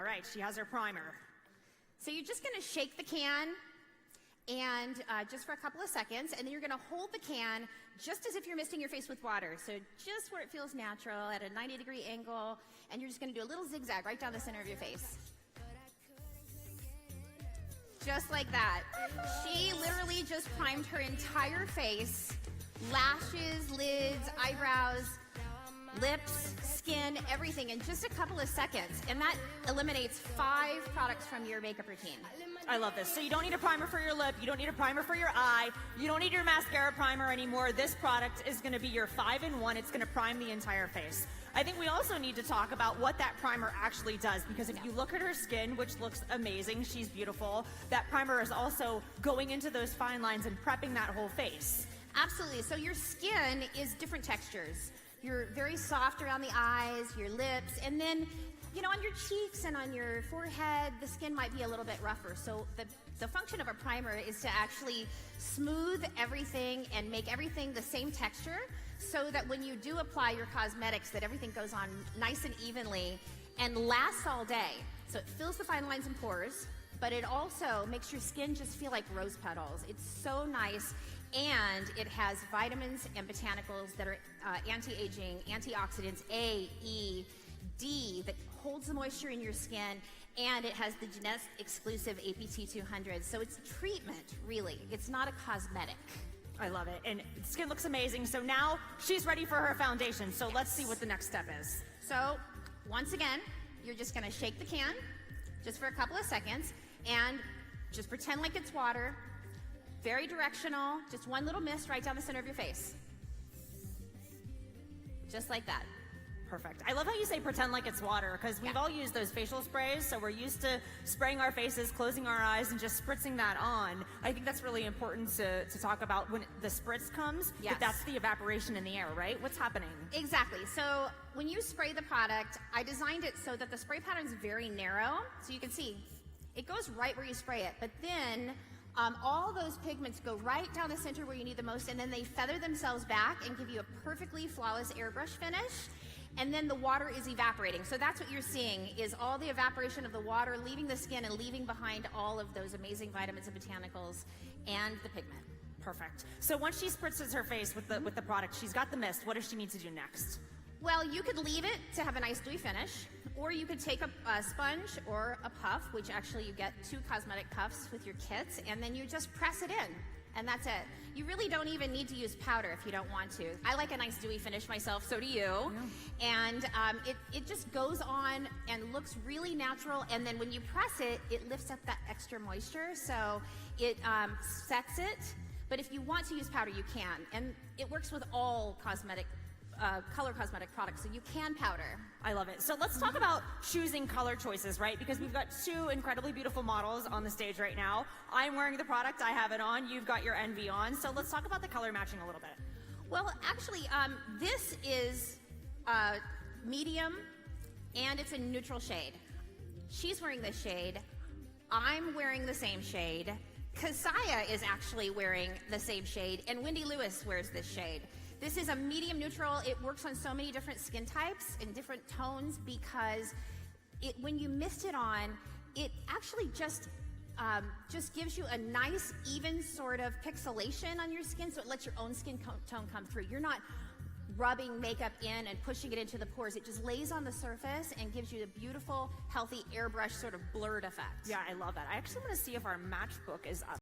All right, she has her primer. So you're just going to shake the can and just for a couple of seconds, and then you're going to hold the can just as if you're misting your face with water. So just where it feels natural at a 90-degree angle, and you're just going to do a little zigzag right down the center of your face. Just like that. She literally just primed her entire face, lashes, lids, eyebrows, lips, skin, everything in just a couple of seconds. And that eliminates 5 products from your makeup routine. I love this. So you don't need a primer for your lip, you don't need a primer for your eye, you don't need your mascara primer anymore. This product is going to be your 5-in-1. It's going to prime the entire face. I think we also need to talk about what that primer actually does, because if you look at her skin, which looks amazing, she's beautiful, that primer is also going into those fine lines and prepping that whole face. Absolutely. So your skin is different textures. You're very soft around the eyes, your lips, and then, you know, on your cheeks and on your forehead, the skin might be a little bit rougher. So the function of a primer is to actually smooth everything and make everything the same texture, so that when you do apply your cosmetics, that everything goes on nice and evenly and lasts all day. So it fills the fine lines and pores, but it also makes your skin just feel like rose petals. It's so nice. And it has vitamins and botanicals that are anti-aging, antioxidants A, E, D that holds the moisture in your skin, and it has the Jeunesse exclusive APT 200. So it's treatment, really. It's not a cosmetic. I love it. And skin looks amazing. So now she's ready for her foundation. So let's see what the next step is. So once again, you're just going to shake the can just for a couple of seconds and just pretend like it's water. Very directional, just one little mist right down the center of your face. Just like that. Perfect. I love how you say pretend like it's water, because we've all used those facial sprays, so we're used to spraying our faces, closing our eyes, and just spritzing that on. I think that's really important to talk about when the spritz comes, yes. But that's the evaporation in the air, right? What's happening? Exactly. So when you spray the product, I designed it so that the spray pattern is very narrow, so you can see it goes right where you spray it, but then all those pigments go right down the center where you need the most, and then they feather themselves back and give you a perfectly flawless airbrush finish, and then the water is evaporating. So that's what you're seeing, is all the evaporation of the water leaving the skin and leaving behind all of those amazing vitamins and botanicals and the pigment. Perfect. So once she spritzes her face with the product, she's got the mist. What does she need to do next? Well, you could leave it to have a nice dewy finish, or you could take a sponge or a puff, which actually you get 2 cosmetic puffs with your kits, and then you just press it in, and that's it. You really don't even need to use powder if you don't want to. I like a nice dewy finish myself, so do you. Yeah. And it just goes on and looks really natural, and then when you press it, it lifts up that extra moisture, so it sets it. But if you want to use powder, you can, and it works with all color cosmetic products, so you can powder. I love it. So let's talk about choosing color choices, right? Because we've got 2 incredibly beautiful models on the stage right now. I'm wearing the product, I have it on, you've got your envy on. So let's talk about the color matching a little bit. Well, actually, this is medium, and it's a neutral shade. She's wearing this shade. I'm wearing the same shade. Kasaya is actually wearing the same shade, and Wendy Lewis wears this shade. This is a medium neutral. It works on so many different skin types and different tones, because when you mist it on, it actually just gives you a nice, even sort of pixelation on your skin, so it lets your own skin tone come through. You're not rubbing makeup in and pushing it into the pores. It just lays on the surface and gives you a beautiful, healthy airbrush sort of blurred effect. Yeah, I love that. I actually want to see if our matchbook is up.